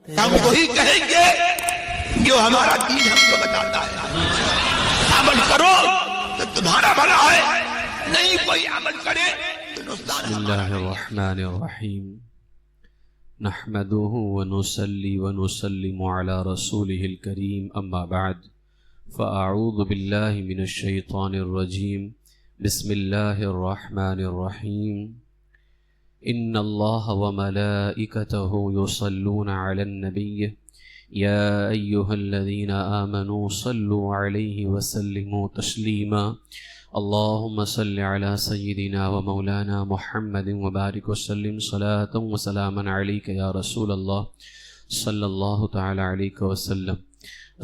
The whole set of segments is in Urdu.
ہم وہی کہیں گے جو ہمارا دین ہم کو بتاتا ہے. عمل کرو تو تمہارا بھلا ہے، نہیں کوئی عمل کرے تو نقصان بسم اللہ الرحمن الرحیم نحمده ونصلي ونسلم على رسوله الكريم اما بعد فاعوذ باللہ من الشیطان الرجیم بسم اللہ الرحمن الرحیم ان اللہ وملائکته يصلون على النبی یا ایہا الذین آمنوا صلوا علیہ وسلموا تسلیما اللهم صل على سيدنا ومولانا محمد وبارك وسلم صلاة وسلاما عليك يا رسول الله صلى الله تعالى عليك وسلم.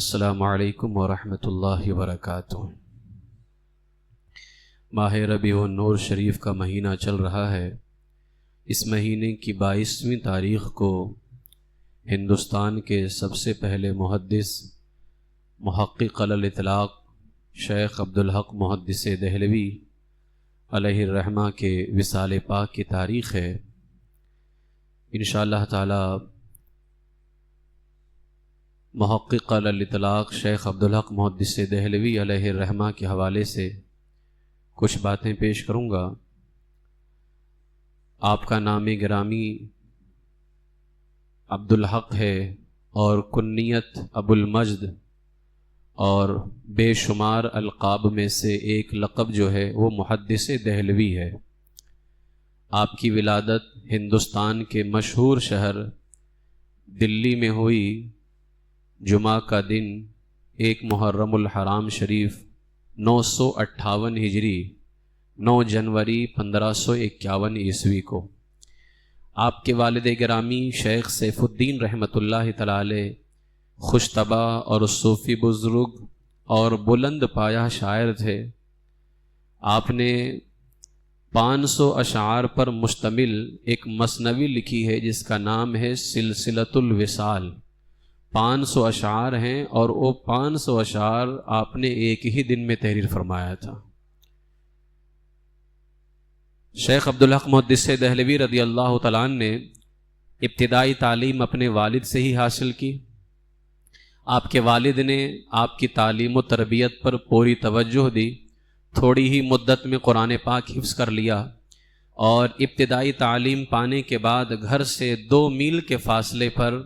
السلام علیکم ورحمۃ اللہ وبرکاتہ. ماہ ربیع النور شریف کا مہینہ چل رہا ہے. اس مہینے کی 22ویں تاریخ کو ہندوستان کے سب سے پہلے محدث محقق علی الاطلاق شیخ عبدالحق محدث دہلوی علیہ الرحمہ کے وصال پاک کی تاریخ ہے. انشاءاللہ تعالی محقق علی الاطلاق شیخ عبدالحق محدث دہلوی علیہ الرحمہ کے حوالے سے کچھ باتیں پیش کروں گا. آپ کا نام گرامی عبدالحق ہے اور کنیت ابو المجد اور بے شمار القاب میں سے ایک لقب جو ہے وہ محدث دہلوی ہے. آپ کی ولادت ہندوستان کے مشہور شہر دلی میں ہوئی. جمعہ کا دن 1 محرم الحرام شریف 958 ہجری 9 جنوری 1551 عیسوی کو. آپ کے والد گرامی شیخ سیف الدین رحمۃ اللہ تعالی علیہ خوش طبع اور صوفی بزرگ اور بلند پایہ شاعر تھے. آپ نے 500 اشعار پر مشتمل ایک مثنوی لکھی ہے جس کا نام ہے سلسلۃ الوصال. 500 اشعار ہیں اور وہ 500 اشعار آپ نے ایک ہی دن میں تحریر فرمایا تھا. شیخ عبدالحق محدث دہلوی رضی اللہ تعالیٰ عنہ نے ابتدائی تعلیم اپنے والد سے ہی حاصل کی. آپ کے والد نے آپ کی تعلیم و تربیت پر پوری توجہ دی. تھوڑی ہی مدت میں قرآن پاک حفظ کر لیا اور ابتدائی تعلیم پانے کے بعد گھر سے 2 میل کے فاصلے پر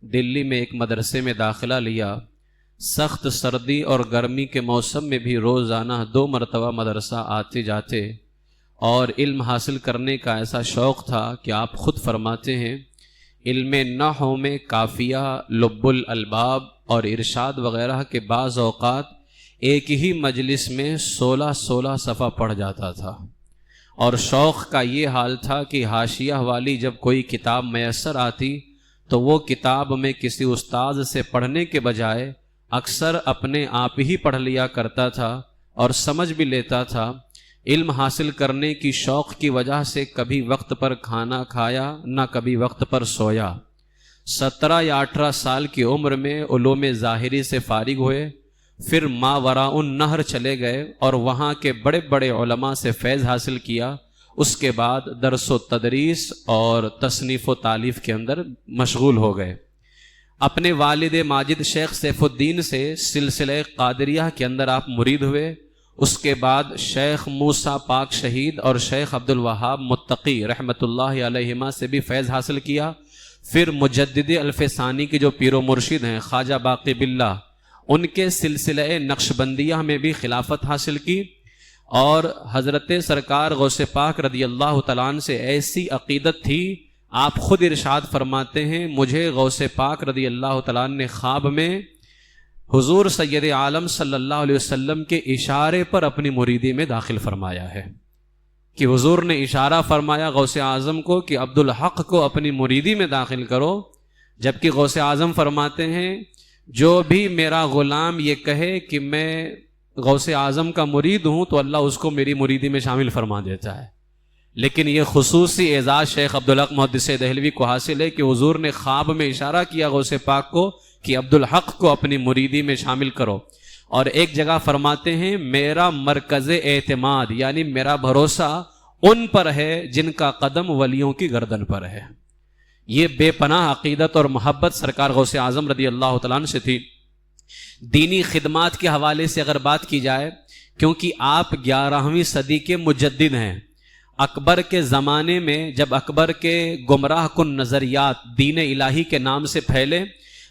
دلی میں ایک مدرسے میں داخلہ لیا. سخت سردی اور گرمی کے موسم میں بھی روزانہ 2 مرتبہ مدرسہ آتے جاتے اور علم حاصل کرنے کا ایسا شوق تھا کہ آپ خود فرماتے ہیں علم نحو میں کافیہ، لب الالباب اور ارشاد وغیرہ کے بعض اوقات ایک ہی مجلس میں 16 صفحہ پڑھ جاتا تھا. اور شوق کا یہ حال تھا کہ حاشیہ والی جب کوئی کتاب میسر آتی تو وہ کتاب میں کسی استاذ سے پڑھنے کے بجائے اکثر اپنے آپ ہی پڑھ لیا کرتا تھا اور سمجھ بھی لیتا تھا. علم حاصل کرنے کی شوق کی وجہ سے کبھی وقت پر کھانا کھایا نہ کبھی وقت پر سویا. 17 یا 18 سال کی عمر میں علوم ظاہری سے فارغ ہوئے. پھر ماوراء النہر چلے گئے اور وہاں کے بڑے بڑے علماء سے فیض حاصل کیا. اس کے بعد درس و تدریس اور تصنیف و تالیف کے اندر مشغول ہو گئے. اپنے والد ماجد شیخ سیف الدین سے سلسلہ قادریہ کے اندر آپ مرید ہوئے. اس کے بعد شیخ موسیٰ پاک شہید اور شیخ عبدالوہاب متقی رحمۃ اللہ علیہما سے بھی فیض حاصل کیا. پھر مجدد الف ثانی کے جو پیر و مرشد ہیں خواجہ باقی باللہ ان کے سلسلہ نقشبندیہ میں بھی خلافت حاصل کی. اور حضرت سرکار غوث پاک رضی اللہ تعالیٰ عنہ سے ایسی عقیدت تھی، آپ خود ارشاد فرماتے ہیں مجھے غوث پاک رضی اللہ تعالیٰ عنہ نے خواب میں حضور سید عالم صلی اللہ علیہ وسلم کے اشارے پر اپنی مریدی میں داخل فرمایا ہے. کہ حضور نے اشارہ فرمایا غوث اعظم کو کہ عبدالحق کو اپنی مریدی میں داخل کرو، جبکہ غوث اعظم فرماتے ہیں جو بھی میرا غلام یہ کہے کہ میں غوث اعظم کا مرید ہوں تو اللہ اس کو میری مریدی میں شامل فرما دیتا ہے. لیکن یہ خصوصی اعزاز شیخ عبدالحق محدث دہلوی کو حاصل ہے کہ حضور نے خواب میں اشارہ کیا غوث پاک کو کہ عبدالحق کو اپنی مریدی میں شامل کرو. اور ایک جگہ فرماتے ہیں میرا مرکز اعتماد یعنی میرا بھروسہ ان پر ہے جن کا قدم ولیوں کی گردن پر ہے. یہ بے پناہ عقیدت اور محبت سرکار غوث اعظم رضی اللہ تعالیٰ عنہ سے تھی۔ دینی خدمات کے حوالے سے اگر بات کی جائے، کیونکہ آپ 11ویں صدی کے مجدد ہیں، اکبر کے زمانے میں جب اکبر کے گمراہ کن نظریات دین الہی کے نام سے پھیلے،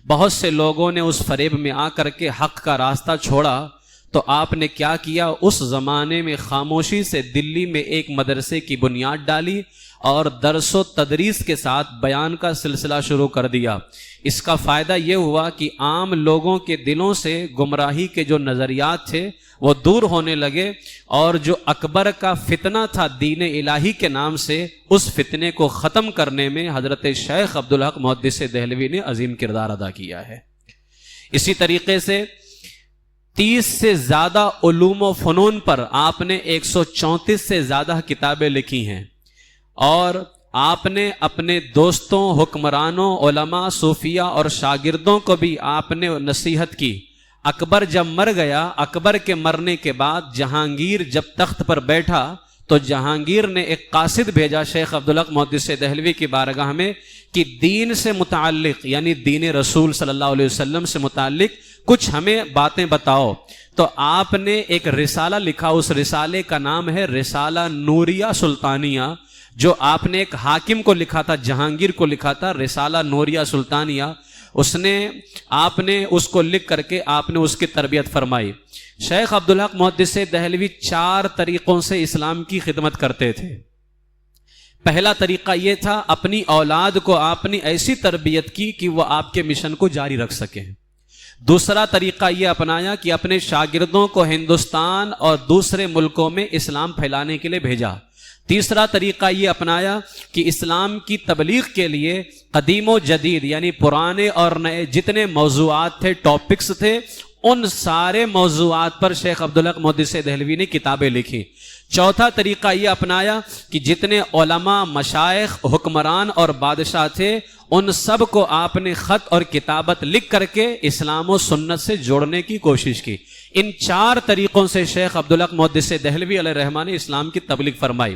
بہت سے لوگوں نے اس فریب میں آ کر کے حق کا راستہ چھوڑا، تو آپ نے کیا کیا؟ اس زمانے میں خاموشی سے دلی میں ایک مدرسے کی بنیاد ڈالی اور درس و تدریس کے ساتھ بیان کا سلسلہ شروع کر دیا۔ اس کا فائدہ یہ ہوا کہ عام لوگوں کے دلوں سے گمراہی کے جو نظریات تھے وہ دور ہونے لگے، اور جو اکبر کا فتنہ تھا دین الہی کے نام سے، اس فتنے کو ختم کرنے میں حضرت شیخ عبدالحق محدث دہلوی نے عظیم کردار ادا کیا ہے۔ اسی طریقے سے 30 سے زیادہ علوم و فنون پر آپ نے 134 سے زیادہ کتابیں لکھی ہیں، اور آپ نے اپنے دوستوں، حکمرانوں، علماء، صوفیہ اور شاگردوں کو بھی آپ نے نصیحت کی۔ اکبر جب مر گیا، اکبر کے مرنے کے بعد جہانگیر جب تخت پر بیٹھا تو جہانگیر نے ایک قاصد بھیجا شیخ عبدالحق محدث دہلوی کی بارگاہ میں کہ دین سے متعلق، یعنی دین رسول صلی اللہ علیہ وسلم سے متعلق کچھ ہمیں باتیں بتاؤ۔ تو آپ نے ایک رسالہ لکھا، اس رسالے کا نام ہے رسالہ نوریہ سلطانیہ، جو آپ نے ایک حاکم کو لکھا تھا، جہانگیر کو لکھا تھا، رسالہ نوریہ سلطانیہ۔ آپ نے اس کو لکھ کر کے آپ نے اس کی تربیت فرمائی۔ شیخ عبدالحق محدث دہلوی 4 طریقوں سے اسلام کی خدمت کرتے تھے۔ پہلا طریقہ یہ تھا، اپنی اولاد کو آپ نے ایسی تربیت کی کہ وہ آپ کے مشن کو جاری رکھ سکیں۔ دوسرا طریقہ یہ اپنایا کہ اپنے شاگردوں کو ہندوستان اور دوسرے ملکوں میں اسلام پھیلانے کے لیے بھیجا۔ تیسرا طریقہ یہ اپنایا کہ اسلام کی تبلیغ کے لیے قدیم و جدید، یعنی پرانے اور نئے جتنے موضوعات تھے، ٹاپکس تھے، ان سارے موضوعات پر شیخ عبدالحق محدث دہلوی نے کتابیں لکھی۔ چوتھا طریقہ یہ اپنایا کہ جتنے علماء، مشائخ، حکمران اور بادشاہ تھے، ان سب کو آپ نے خط اور کتابت لکھ کر کے اسلام و سنت سے جوڑنے کی کوشش کی۔ ان 4 طریقوں سے شیخ عبدالحق محدث دہلوی علیہ الرحمہ نے اسلام کی تبلیغ فرمائی۔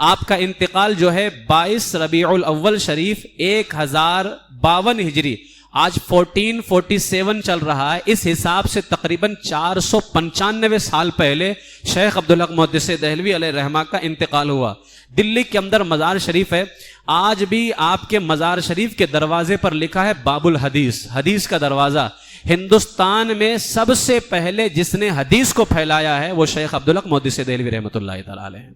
آپ کا انتقال جو ہے 22 ربیع الاول شریف 1052 ہجری، آج 1447 چل رہا ہے، اس حساب سے تقریباً 495 سال پہلے شیخ عبدالحق محدث دہلوی علیہ الرحمہ کا انتقال ہوا۔ دلی کے اندر مزار شریف ہے، آج بھی آپ کے مزار شریف کے دروازے پر لکھا ہے باب الحدیث، حدیث کا دروازہ۔ ہندوستان میں سب سے پہلے جس نے حدیث کو پھیلایا ہے وہ شیخ عبدالحق محدث دہلوی رحمۃ اللہ تعالی علیہ ہیں۔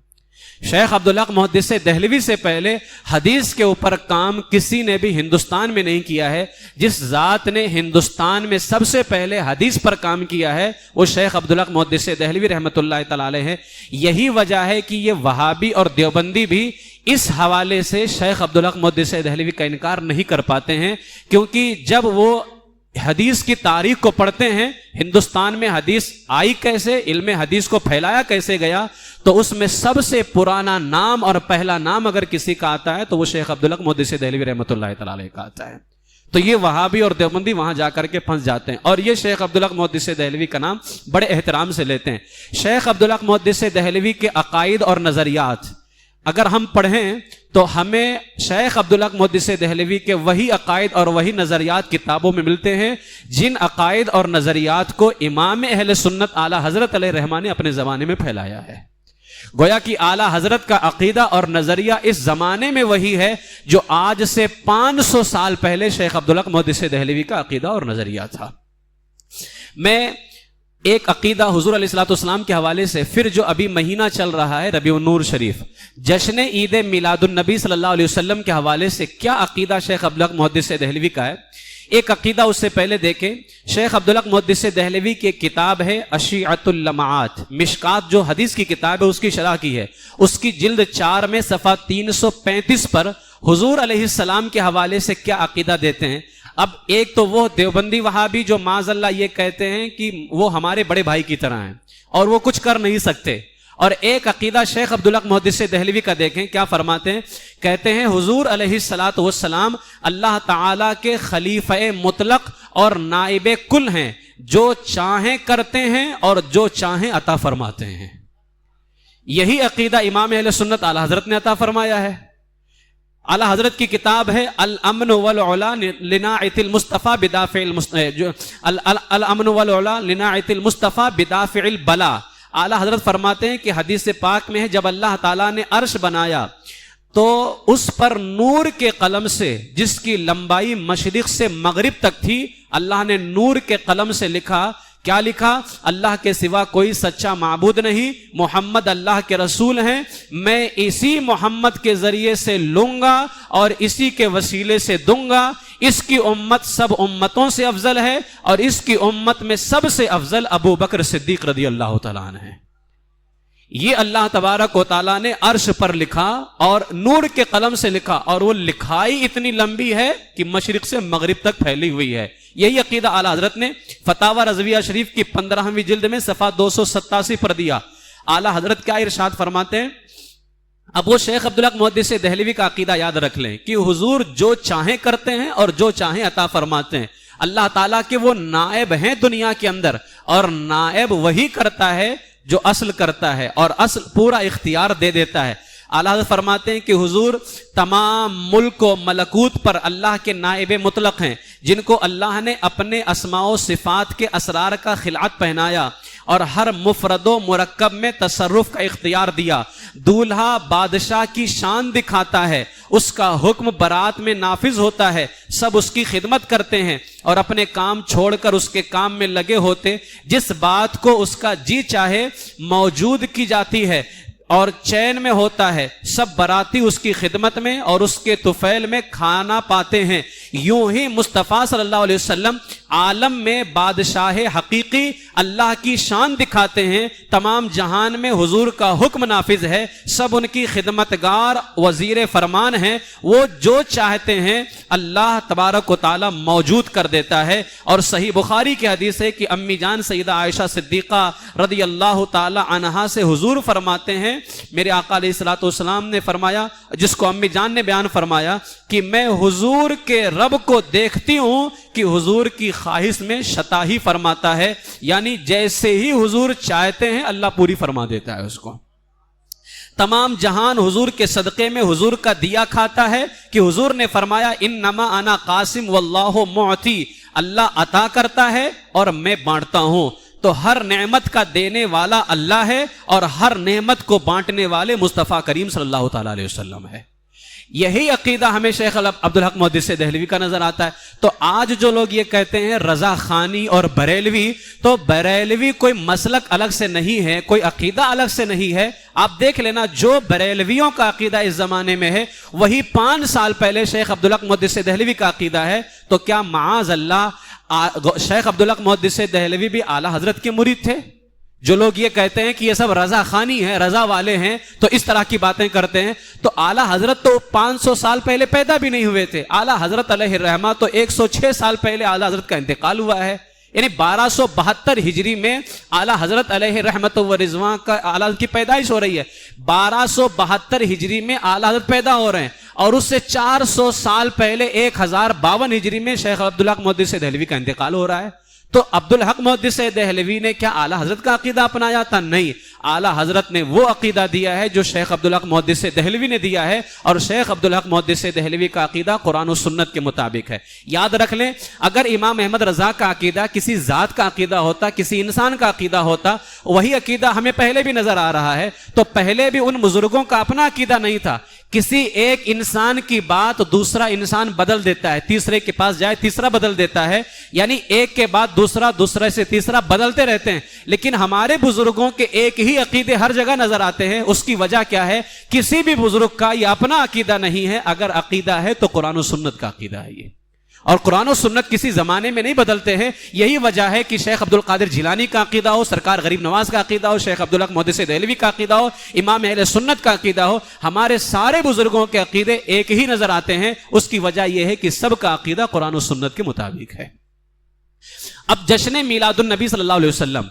شیخ عبدالحق محدث دہلوی سے پہلے حدیث کے اوپر کام کسی نے بھی ہندوستان میں نہیں کیا ہے۔ جس ذات نے ہندوستان میں سب سے پہلے حدیث پر کام کیا ہے وہ شیخ عبدالحق محدث دہلوی رحمۃ اللہ تعالی علیہ ہے۔ یہی وجہ ہے کہ یہ وہابی اور دیوبندی بھی اس حوالے سے شیخ عبدالحق محدث دہلوی کا انکار نہیں کر پاتے ہیں، کیونکہ جب وہ حدیث کی تاریخ کو پڑھتے ہیں، ہندوستان میں حدیث آئی کیسے، علم حدیث کو پھیلایا کیسے گیا، تو اس میں سب سے پرانا نام اور پہلا نام اگر کسی کا آتا ہے تو وہ شیخ عبدالحق محدث دہلوی رحمۃ اللہ تعالی علیہ کا آتا ہے۔ تو یہ وہابی اور دیوبندی وہاں جا کر کے پھنس جاتے ہیں، اور یہ شیخ عبدالحق محدث دہلوی کا نام بڑے احترام سے لیتے ہیں۔ شیخ عبدالحق محدث دہلوی کے عقائد اور نظریات اگر ہم پڑھیں تو ہمیں شیخ عبدالحق محدث دہلوی کے وہی عقائد اور وہی نظریات کتابوں میں ملتے ہیں جن عقائد اور نظریات کو امام اہل سنت اعلیٰ حضرت علیہ الرحمہ نے اپنے زمانے میں پھیلایا ہے۔ گویا کہ اعلیٰ حضرت کا عقیدہ اور نظریہ اس زمانے میں وہی ہے جو آج سے 500 سال پہلے شیخ عبدالحق محدث دہلوی کا عقیدہ اور نظریہ تھا۔ میں ایک عقیدہ حضور علیہ الصلوۃ والسلام کے حوالے سے، پھر جو ابھی مہینہ چل رہا ہے ربیع النور شریف، جشن عید میلاد النبی صلی اللہ علیہ وسلم کے حوالے سے کیا عقیدہ شیخ عبدالحق محدث دہلوی کا ہے، ایک عقیدہ اس سے پہلے دیکھیں۔ شیخ عبدالحق محدث دہلوی کی ایک کتاب ہے اشیعۃ اللمعات، مشکات جو حدیث کی کتاب ہے اس کی شرح کی ہے، اس کی جلد 4 میں صفحہ 335 پر حضور علیہ السلام کے حوالے سے کیا عقیدہ دیتے ہیں۔ اب ایک تو وہ دیوبندی وہابی جو معاذ اللہ یہ کہتے ہیں کہ وہ ہمارے بڑے بھائی کی طرح ہیں اور وہ کچھ کر نہیں سکتے، اور ایک عقیدہ شیخ عبدالحق محدث دہلوی کا دیکھیں کیا فرماتے ہیں، کہتے ہیں حضور علیہ الصلوۃ والسلام اللہ تعالی کے خلیفہ مطلق اور نائب کل ہیں، جو چاہیں کرتے ہیں اور جو چاہیں عطا فرماتے ہیں۔ یہی عقیدہ امام اہل سنت اعلی حضرت نے عطا فرمایا ہے۔ اعلیٰ حضرت کی کتاب ہے الامن والعلا لناعت المصطفیٰ بدافع الامن والعلا لناعت المصطفیٰ بدافع البلا. اعلیٰ حضرت فرماتے ہیں کہ حدیث پاک میں ہے جب اللہ تعالیٰ نے عرش بنایا تو اس پر نور کے قلم سے، جس کی لمبائی مشرق سے مغرب تک تھی، اللہ نے نور کے قلم سے لکھا. کیا لکھا؟ اللہ کے سوا کوئی سچا معبود نہیں، محمد اللہ کے رسول ہیں، میں اسی محمد کے ذریعے سے لوں گا اور اسی کے وسیلے سے دوں گا. اس کی امت سب امتوں سے افضل ہے اور اس کی امت میں سب سے افضل ابو بکر صدیق رضی اللہ تعالیٰ عنہ ہے. یہ اللہ تبارک و تعالیٰ نے عرش پر لکھا اور نور کے قلم سے لکھا، اور وہ لکھائی اتنی لمبی ہے کہ مشرق سے مغرب تک پھیلی ہوئی ہے. یہی عقیدہ اعلیٰ حضرت نے فتاوی رضویہ شریف کی 15ویں جلد میں صفحہ 287 پر دیا. اعلیٰ حضرت کیا ارشاد فرماتے ہیں؟ اب وہ شیخ عبدالحق محدث دہلوی کا عقیدہ یاد رکھ لیں کہ حضور جو چاہیں کرتے ہیں اور جو چاہیں عطا فرماتے ہیں. اللہ تعالیٰ کے وہ نائب ہیں دنیا کے اندر، اور نائب وہی کرتا ہے جو اصل کرتا ہے، اور اصل پورا اختیار دے دیتا ہے. اعلیٰ حضرت فرماتے ہیں کہ حضور تمام ملک و ملکوت پر اللہ کے نائب مطلق ہیں، جن کو اللہ نے اپنے اسماء و صفات کے اسرار کا خلعت پہنایا اور ہر مفرد و مرکب میں تصرف کا اختیار دیا. دولہا بادشاہ کی شان دکھاتا ہے، اس کا حکم برات میں نافذ ہوتا ہے، سب اس کی خدمت کرتے ہیں اور اپنے کام چھوڑ کر اس کے کام میں لگے ہوتے. جس بات کو اس کا جی چاہے موجود کی جاتی ہے اور چین میں ہوتا ہے. سب براتی اس کی خدمت میں اور اس کے طفیل میں کھانا پاتے ہیں. یوں ہی مصطفیٰ صلی اللہ علیہ وسلم عالم میں بادشاہ حقیقی اللہ کی شان دکھاتے ہیں. تمام جہان میں حضور کا حکم نافذ ہے، سب ان کی خدمتگار وزیر فرمان ہیں. وہ جو چاہتے ہیں اللہ تبارک و تعالی موجود کر دیتا ہے. اور صحیح بخاری کی حدیث ہے کہ امی جان سیدہ عائشہ صدیقہ رضی اللہ تعالی عنہا سے حضور فرماتے ہیں، میرے آقا علیہ الصلوۃ والسلام نے فرمایا، جس کو امی جان نے بیان فرمایا کہ میں حضور کے رب کو دیکھتی ہوں کہ حضور کی خواہش میں شتاہی فرماتا ہے، یعنی جیسے ہی حضور چاہتے ہیں اللہ پوری فرما دیتا ہے اس کو. تمام جہان حضور کے صدقے میں حضور کا دیا کھاتا ہے کہ حضور نے فرمایا انما انا قاسم واللہ معطی، اللہ عطا کرتا ہے اور میں بانٹتا ہوں. تو ہر نعمت کا دینے والا اللہ ہے اور ہر نعمت کو بانٹنے والے مصطفیٰ کریم صلی اللہ تعالی علیہ وسلم ہے. یہی عقیدہ ہمیں شیخ عبدالحق محدث دہلوی کا نظر آتا ہے. تو آج جو لوگ یہ کہتے ہیں رضا خانی اور بریلوی، تو بریلوی کوئی مسلک الگ سے نہیں ہے، کوئی عقیدہ الگ سے نہیں ہے. آپ دیکھ لینا جو بریلویوں کا عقیدہ اس زمانے میں ہے وہی 5 سال پہلے شیخ عبدالحق محدث دہلوی کا عقیدہ ہے. تو کیا معاذ اللہ شیخ عبدالحق محدث دہلوی بھی اعلیٰ حضرت کے مرید تھے؟ جو لوگ یہ کہتے ہیں کہ یہ سب رضا خانی ہے، رضا والے ہیں، تو اس طرح کی باتیں کرتے ہیں. تو اعلیٰ حضرت تو 500 سال پہلے پیدا بھی نہیں ہوئے تھے. اعلیٰ حضرت علیہ الرحمہ تو 106 سال پہلے اعلیٰ حضرت کا انتقال ہوا ہے. یعنی 1272 ہجری میں اعلیٰ حضرت علیہ رحمت و رضوان کا اعلیٰ حضرت کی پیدائش ہو رہی ہے. 1272 ہجری میں اعلیٰ حضرت پیدا ہو رہے ہیں، اور اس سے 400 سال پہلے 1052 ہجری میں شیخ عبدالحق محدث دہلوی کا انتقال ہو رہا ہے. تو عبدالحق محدث دہلوی نے کیا اعلیٰ حضرت کا عقیدہ اپنایا تھا؟ نہیں. اعلیٰ حضرت نے وہ عقیدہ دیا ہے جو شیخ عبدالحق محدث دہلوی نے دیا ہے، اور شیخ عبدالحق محدث دہلوی کا عقیدہ قرآن و سنت کے مطابق ہے. یاد رکھ لیں، اگر امام احمد رضا کا عقیدہ کسی ذات کا عقیدہ ہوتا، کسی انسان کا عقیدہ ہوتا، وہی عقیدہ ہمیں پہلے بھی نظر آ رہا ہے. تو پہلے بھی ان بزرگوں کا اپنا عقیدہ نہیں تھا. کسی ایک انسان کی بات دوسرا انسان بدل دیتا ہے، تیسرے کے پاس جائے تیسرا بدل دیتا ہے، یعنی ایک کے بعد دوسرا، دوسرے سے تیسرا بدلتے رہتے ہیں. لیکن ہمارے بزرگوں کے ایک ہی عقیدے ہر جگہ نظر آتے ہیں. اس کی وجہ کیا ہے؟ کسی بھی بزرگ کا یہ اپنا عقیدہ نہیں ہے. اگر عقیدہ ہے تو قرآن و سنت کا عقیدہ ہے یہ، اور قرآن و سنت کسی زمانے میں نہیں بدلتے ہیں. یہی وجہ ہے کہ شیخ عبد القادر جیلانی کا عقیدہ ہو، سرکار غریب نواز کا عقیدہ ہو، شیخ عبدالحق محدث دہلوی کا عقیدہ ہو، امام اہل سنت کا عقیدہ ہو، ہمارے سارے بزرگوں کے عقیدے ایک ہی نظر آتے ہیں. اس کی وجہ یہ ہے کہ سب کا عقیدہ قرآن و سنت کے مطابق ہے. اب جشن میلاد النبی صلی اللہ علیہ وسلم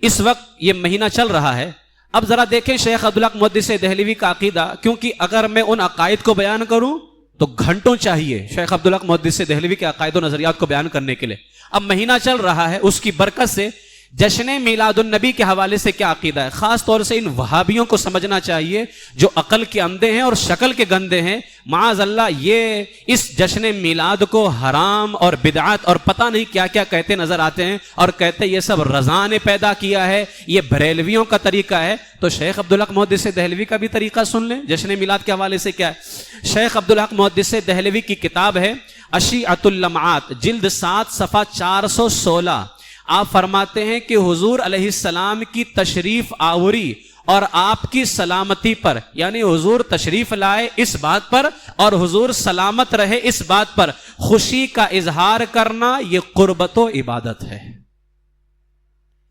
اس وقت یہ مہینہ چل رہا ہے. اب ذرا دیکھیں شیخ عبدالحق محدث دہلوی کا عقیدہ، کیونکہ اگر میں ان عقائد کو بیان کروں تو گھنٹوں چاہیے شیخ عبدالحق محدث دہلوی کے عقائد و نظریات کو بیان کرنے کے لیے. اب مہینہ چل رہا ہے، اس کی برکت سے جشن میلاد النبی کے حوالے سے کیا عقیدہ ہے؟ خاص طور سے ان وہابیوں کو سمجھنا چاہیے جو عقل کے اندھے ہیں اور شکل کے گندے ہیں. معاذ اللہ یہ اس جشن میلاد کو حرام اور بدعت اور پتہ نہیں کیا کیا کہتے نظر آتے ہیں اور کہتے یہ سب رضا نے پیدا کیا ہے, یہ بریلویوں کا طریقہ ہے. تو شیخ عبدالحق محدث دہلوی کا بھی طریقہ سن لیں جشن میلاد کے حوالے سے کیا ہے. شیخ عبدالحق محدث دہلوی کی کتاب ہے اشیعۃ اللمعات, جلد 7 صفحہ 416. آپ فرماتے ہیں کہ حضور علیہ السلام کی تشریف آوری اور آپ کی سلامتی پر, یعنی حضور تشریف لائے اس بات پر اور حضور سلامت رہے اس بات پر خوشی کا اظہار کرنا یہ قربت و عبادت ہے,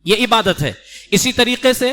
یہ عبادت ہے. اسی طریقے سے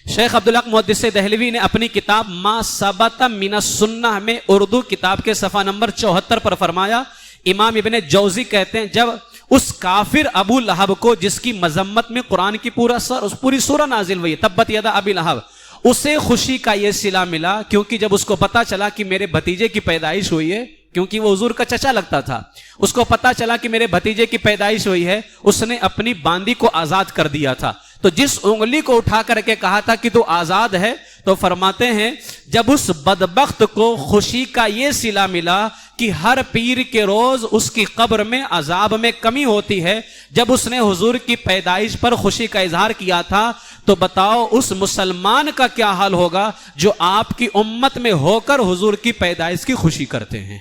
شیخ عبدالحق محدث دہلوی نے اپنی کتاب ما ثبت من السنہ میں اردو کتاب کے صفحہ نمبر 74 پر فرمایا, امام ابن جوزی کہتے ہیں جب اس کافر ابو لہب کو جس کی مذمت میں قرآن کی پوری سورہ نازل ہوئی تبت یدا ابی لہب, اسے خوشی کا یہ صلہ ملا کیونکہ جب اس کو پتا چلا کہ میرے بھتیجے کی پیدائش ہوئی ہے, کیونکہ وہ حضور کا چچا لگتا تھا, اس کو پتا چلا کہ میرے بھتیجے کی پیدائش ہوئی ہے, اس نے اپنی باندی کو آزاد کر دیا تھا. تو جس انگلی کو اٹھا کر کے کہا تھا کہ تو آزاد ہے, تو فرماتے ہیں جب اس بدبخت کو خوشی کا یہ صلہ ملا کہ ہر پیر کے روز اس کی قبر میں عذاب میں کمی ہوتی ہے, جب اس نے حضور کی پیدائش پر خوشی کا اظہار کیا تھا, تو بتاؤ اس مسلمان کا کیا حال ہوگا جو آپ کی امت میں ہو کر حضور کی پیدائش کی خوشی کرتے ہیں.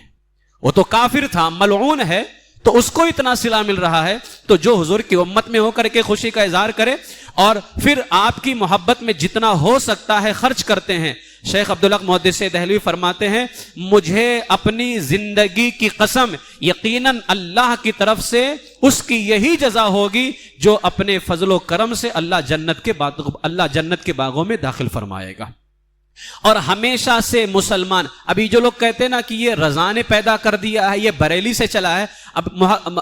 وہ تو کافر تھا, ملعون ہے, تو اس کو اتنا صلہ مل رہا ہے, تو جو حضور کی امت میں ہو کر کے خوشی کا اظہار کرے اور پھر آپ کی محبت میں جتنا ہو سکتا ہے خرچ کرتے ہیں. شیخ عبدالحق محدث دہلوی فرماتے ہیں مجھے اپنی زندگی کی قسم یقیناً اللہ کی طرف سے اس کی یہی جزا ہوگی جو اپنے فضل و کرم سے اللہ جنت کے باغوں میں داخل فرمائے گا. اور ہمیشہ سے مسلمان, ابھی جو لوگ کہتے ہیں نا کہ یہ رضا نے پیدا کر دیا ہے, یہ بریلی سے چلا ہے, اب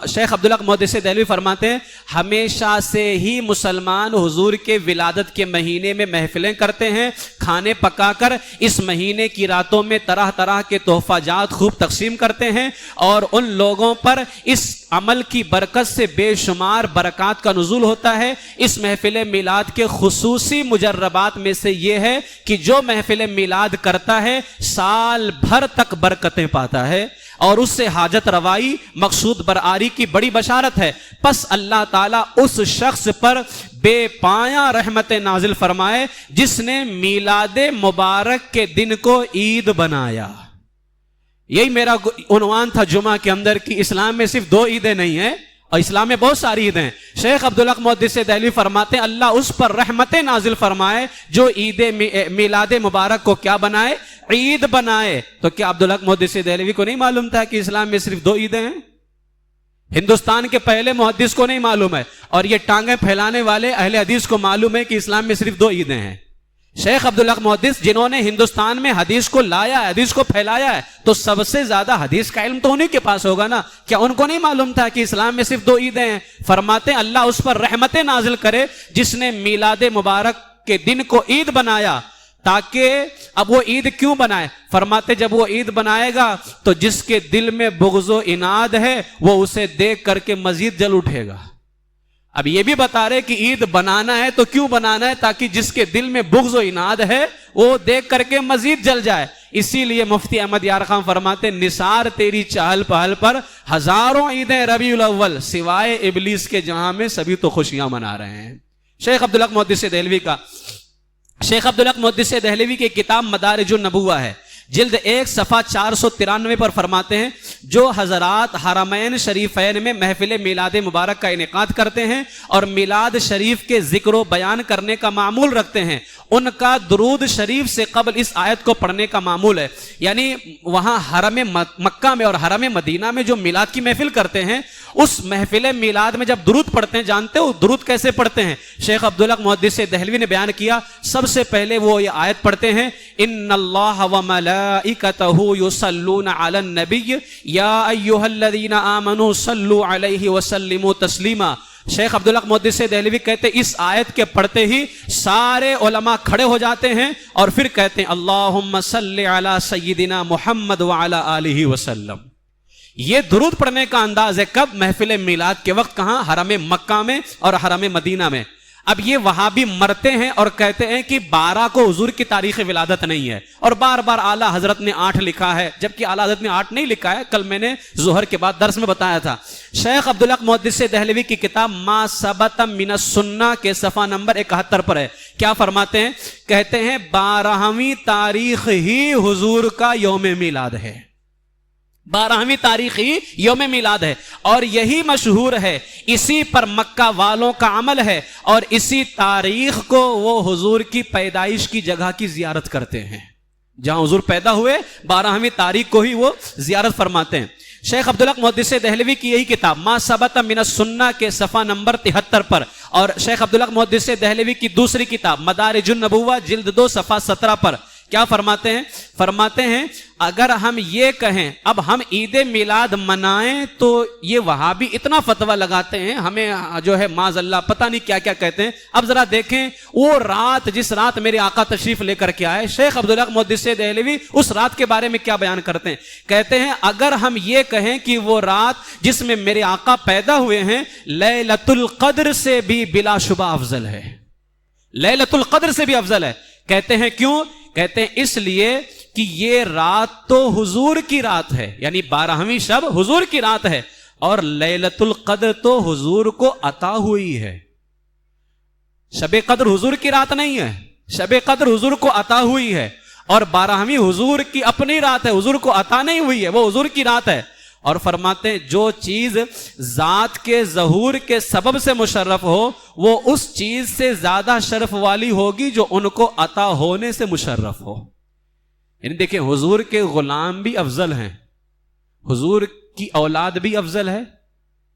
شیخ عبدالحق محدث دہلوی فرماتے ہیں ہمیشہ سے ہی مسلمان حضور کے ولادت کے مہینے میں محفلیں کرتے ہیں, کھانے پکا کر اس مہینے کی راتوں میں طرح طرح کے تحفہ جات خوب تقسیم کرتے ہیں, اور ان لوگوں پر اس عمل کی برکت سے بے شمار برکات کا نزول ہوتا ہے. اس محفل میلاد کے خصوصی مجربات میں سے یہ ہے کہ جو محفل میلاد کرتا ہے سال بھر تک برکتیں پاتا ہے, اور اس سے حاجت روائی مقصود برآری کی بڑی بشارت ہے. پس اللہ تعالیٰ اس شخص پر بے پایاں رحمت نازل فرمائے جس نے میلاد مبارک کے دن کو عید بنایا. یہی میرا عنوان تھا جمعہ کے اندر کہ اسلام میں صرف 2 عیدیں نہیں ہیں اور اسلام میں بہت ساری عیدیں ہیں. شیخ عبدالحق محدث دہلوی فرماتے ہیں اللہ اس پر رحمت نازل فرمائے جو عید میلاد مبارک کو کیا بنائے, عید بنائے. تو کیا عبدالحق محدث دہلوی کو نہیں معلوم تھا کہ اسلام میں صرف 2 عیدیں ہیں؟ ہندوستان کے پہلے محدث کو نہیں معلوم ہے, اور یہ ٹانگیں پھیلانے والے اہل حدیث کو معلوم ہے کہ اسلام میں صرف 2 عیدیں ہیں. شیخ عبدالحق محدث جنہوں نے ہندوستان میں حدیث کو لایا ہے, حدیث کو پھیلایا ہے, تو سب سے زیادہ حدیث کا علم تو انہیں کے پاس ہوگا نا. کیا ان کو نہیں معلوم تھا کہ اسلام میں صرف 2 عیدیں ہیں؟ فرماتے ہیں اللہ اس پر رحمت نازل کرے جس نے میلاد مبارک کے دن کو عید بنایا. تاکہ اب وہ عید کیوں بنائے؟ فرماتے جب وہ عید بنائے گا تو جس کے دل میں بغض و عناد ہے وہ اسے دیکھ کر کے مزید جل اٹھے گا. اب یہ بھی بتا رہے کہ عید بنانا ہے تو کیوں بنانا ہے؟ تاکہ جس کے دل میں بغض و عناد ہے وہ دیکھ کر کے مزید جل جائے. اسی لیے مفتی احمد یار خان فرماتے نثار تیری چہل پہل پر ہزاروں عیدیں ربیع الاول سوائے ابلیس کے جہاں میں سبھی تو خوشیاں منا رہے ہیں. شیخ عبدالحق محدث دہلوی کا شیخ عبدالحق محدث دہلوی کی کتاب مدارج النبوہ ہے, جلد 1 صفحہ 493 پر فرماتے ہیں جو حضرات حرمین شریفین میں محفل میلاد مبارک کا انعقاد کرتے ہیں اور میلاد شریف کے ذکر و بیان کرنے کا معمول رکھتے ہیں ان کا درود شریف سے قبل اس آیت کو پڑھنے کا معمول ہے. یعنی وہاں حرم مکہ میں اور حرم مدینہ میں جو میلاد کی محفل کرتے ہیں اس محفل میلاد میں جب درود پڑھتے ہیں, جانتے ہو درود کیسے پڑھتے ہیں؟ شیخ عبدالحق محدث دہلوی نے بیان کیا سب سے پہلے وہ یہ آیت پڑھتے ہیں ان اللہ و ملائکتہ یصلون علی النبی یا ایھا الذین آمنوا صلوا علیہ وسلموا تسلیما. شیخ عبدالحق محدث دہلوی کہتے ہیں اس آیت کے پڑھتے ہی سارے علماء کھڑے ہو جاتے ہیں اور پھر کہتے ہیں اللہم صلی علی سیدنا محمد وعلی آلہ وسلم. یہ درود پڑھنے کا انداز ہے کب؟ محفل میلاد کے وقت. کہاں؟ حرم مکہ میں اور حرم مدینہ میں. اب یہ وہابی مرتے ہیں اور کہتے ہیں کہ 12 کو حضور کی تاریخ ولادت نہیں ہے، اور بار بار اعلیٰ حضرت نے 8 لکھا ہے، جبکہ اعلیٰ حضرت نے 8 نہیں لکھا ہے، کل میں نے ظہر کے بعد درس میں بتایا تھا۔ شیخ عبدالحق محدث دہلوی کی کتاب ما ثبت من السنہ کے صفحہ نمبر 71 پر ہے، کیا فرماتے ہیں؟ کہتے ہیں 12ویں تاریخ ہی حضور کا یوم میلاد ہے، 12ویں تاریخ ہی یوم میلاد ہے، اور یہی مشہور ہے، اسی پر مکہ والوں کا عمل ہے، اور اسی تاریخ کو وہ حضور کی پیدائش کی جگہ کی زیارت کرتے ہیں، جہاں حضور پیدا ہوئے 12ویں تاریخ کو ہی وہ زیارت فرماتے ہیں۔ شیخ عبدالحق محدث دہلوی کی یہی کتاب ما ثبت من السنہ کے صفحہ نمبر 73 پر، اور شیخ عبدالحق محدث دہلوی کی دوسری کتاب مدارج النبوہ جلد 2 صفحہ 17 پر کیا فرماتے ہیں؟ فرماتے ہیں اگر ہم یہ کہیں اب ہم عید میلاد منائیں تو یہ وہابی اتنا فتویٰ لگاتے ہیں، ہمیں جو ہے معاذ اللہ پتہ نہیں کیا کیا کہتے ہیں۔ اب ذرا دیکھیں وہ رات جس رات میرے آقا تشریف لے کر کے آئے، شیخ عبدالحق محدث دہلوی اس رات کے بارے میں کیا بیان کرتے ہیں؟ کہتے ہیں اگر ہم یہ کہیں کہ وہ رات جس میں میرے آقا پیدا ہوئے ہیں لیلۃ القدر سے بھی بلا شبہ افضل ہے، لیلۃ القدر سے بھی افضل ہے۔ کہتے ہیں کیوں؟ کہتے ہیں اس لیے کہ یہ رات تو حضور کی رات ہے، یعنی 12ویں شب حضور کی رات ہے، اور لیلۃ القدر تو حضور کو عطا ہوئی ہے۔ شب قدر حضور کی رات نہیں ہے، شب قدر حضور کو عطا ہوئی ہے، اور 12ویں حضور کی اپنی رات ہے، حضور کو عطا نہیں ہوئی ہے، وہ حضور کی رات ہے۔ اور فرماتے ہیں جو چیز ذات کے ظہور کے سبب سے مشرف ہو وہ اس چیز سے زیادہ شرف والی ہوگی جو ان کو عطا ہونے سے مشرف ہو۔ یعنی دیکھیں حضور کے غلام بھی افضل ہیں، حضور کی اولاد بھی افضل ہے،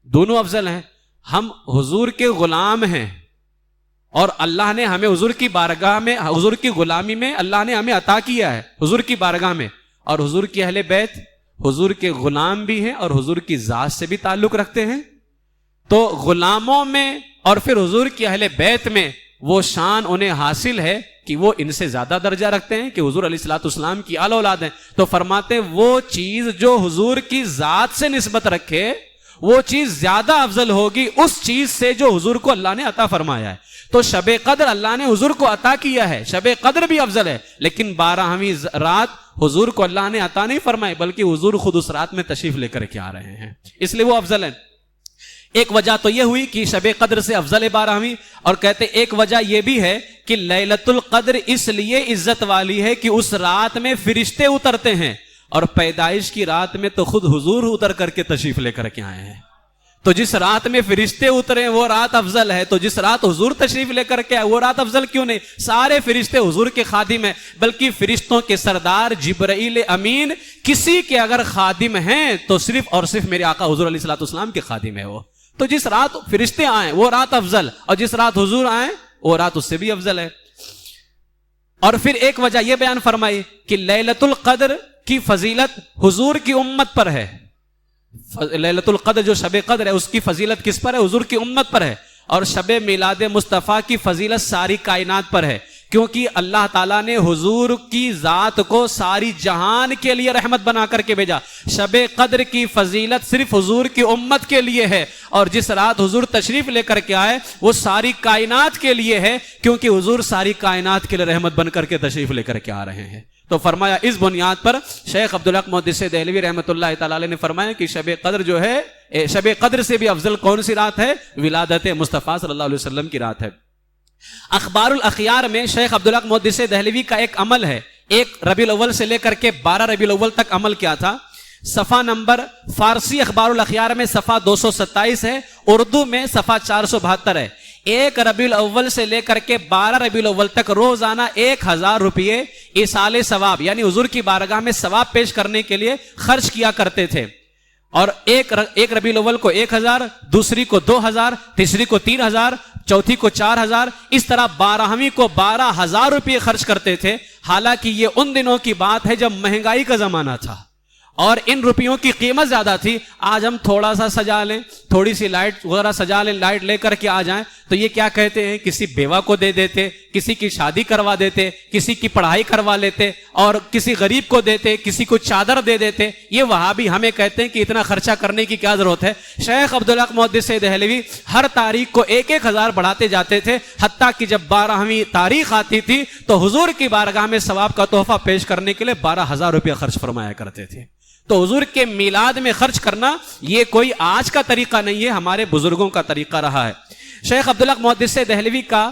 دونوں افضل ہیں۔ ہم حضور کے غلام ہیں، اور اللہ نے ہمیں حضور کی بارگاہ میں، حضور کی غلامی میں اللہ نے ہمیں عطا کیا ہے حضور کی بارگاہ میں، اور حضور کی اہل بیت حضور کے غلام بھی ہیں اور حضور کی ذات سے بھی تعلق رکھتے ہیں۔ تو غلاموں میں اور پھر حضور کی اہل بیت میں وہ شان انہیں حاصل ہے کہ وہ ان سے زیادہ درجہ رکھتے ہیں کہ حضور علیہ الصلوۃ والسلام کی آل اولاد ہیں۔ تو فرماتے ہیں وہ چیز جو حضور کی ذات سے نسبت رکھے وہ چیز زیادہ افضل ہوگی اس چیز سے جو حضور کو اللہ نے عطا فرمایا ہے۔ تو شب قدر اللہ نے حضور کو عطا کیا ہے، شب قدر بھی افضل ہے، لیکن 12ویں رات حضور کو اللہ نے عطا نہیں فرمائی، بلکہ حضور خود اس رات میں تشریف لے کر کے آ رہے ہیں، اس لیے وہ افضل ہے۔ ایک وجہ تو یہ ہوئی کہ شب قدر سے افضل ہے 12ویں، اور کہتے ایک وجہ یہ بھی ہے کہ لیلۃ القدر اس لیے عزت والی ہے کہ اس رات میں فرشتے اترتے ہیں، اور پیدائش کی رات میں تو خود حضور اتر کر کے تشریف لے کر کے آئے ہیں۔ تو جس رات میں فرشتے اترے وہ رات افضل ہے، تو جس رات حضور تشریف لے کر کے آئے وہ رات افضل کیوں نہیں؟ سارے فرشتے حضور کے خادم ہیں، بلکہ فرشتوں کے سردار جبرائیل امین کسی کے اگر خادم ہیں تو صرف اور صرف میرے آقا حضور علیہ الصلوۃ والسلام کے خادم ہے وہ۔ تو جس رات فرشتے آئیں وہ رات افضل، اور جس رات حضور آئیں وہ رات اس سے بھی افضل ہے۔ اور پھر ایک وجہ یہ بیان فرمائی کہ لیلۃ القدر کی فضیلت حضور کی امت پر ہے، لیلۃ القدر جو شب قدر ہے اس کی فضیلت کس پر ہے؟ حضور کی امت پر ہے، اور شب میلاد مصطفیٰ کی فضیلت ساری کائنات پر ہے، کیونکہ اللہ تعالیٰ نے حضور کی ذات کو ساری جہان کے لیے رحمت بنا کر کے بھیجا۔ شب قدر کی فضیلت صرف حضور کی امت کے لیے ہے، اور جس رات حضور تشریف لے کر کے آئے وہ ساری کائنات کے لیے ہے، کیونکہ حضور ساری کائنات کے لیے رحمت بن کر کے تشریف لے کر کے آ رہے ہیں۔ تو فرمایا اس بنیاد پر شیخ عبدالحق محدث دہلوی رحمۃ اللہ تعالی علیہ نے فرمایا کہ شب قدر جو ہے شب قدر سے بھی افضل کون سی رات ہے؟ ولادت مصطفیٰ صلی اللہ علیہ وسلم کی رات ہے۔ اخبار الاخیار میں شیخ عبدالحق محدث دہلوی کا ایک عمل ہے، 1 ربیع الاول سے لے کر کے 12 ربیع الاول تک عمل کیا تھا۔ صفحہ نمبر فارسی اخبار الاخیار میں صفحہ 227 ہے، اردو میں صفحہ 472 ہے۔ 1 ربیع الاول سے لے کر کے 12 ربیع الاول تک روزانہ 1000 روپئے ایصال ثواب یعنی حضور کی بارگاہ میں ثواب پیش کرنے کے لیے خرچ کیا کرتے تھے، اور ایک ربیع الاول کو 1000، دوسری کو 2000، تیسری کو 3000، چوتھی کو 4000، اس طرح 12ویں کو 12000 روپئے خرچ کرتے تھے۔ حالانکہ یہ ان دنوں کی بات ہے جب مہنگائی کا زمانہ تھا اور ان روپیوں کی قیمت زیادہ تھی۔ آج ہم تھوڑا سا سجا لیں، تھوڑی سی لائٹ وغیرہ سجا لیں، لائٹ لے کر کے آ جائیں تو یہ کیا کہتے ہیں؟ کسی بیوہ کو دے دیتے، کسی کی شادی کروا دیتے، کسی کی پڑھائی کروا لیتے، اور کسی غریب کو دیتے، کسی کو چادر دے دیتے۔ یہ وہابی ہمیں کہتے ہیں کہ اتنا خرچہ کرنے کی کیا ضرورت ہے؟ شیخ عبدالحق محدث دہلوی ہر تاریخ کو 1,000 بڑھاتے جاتے تھے، حتیٰ کہ جب 12ویں تاریخ آتی تھی تو حضور کی بارگاہ میں ثواب کا تحفہ پیش کرنے کے لیے 12,000 روپیہ خرچ فرمایا کرتے تھے۔ تو حضور کے میلاد میں خرچ کرنا یہ کوئی آج کا طریقہ نہیں ہے، ہمارے بزرگوں کا طریقہ رہا ہے۔ شیخ عبدالحق محدث دہلوی کا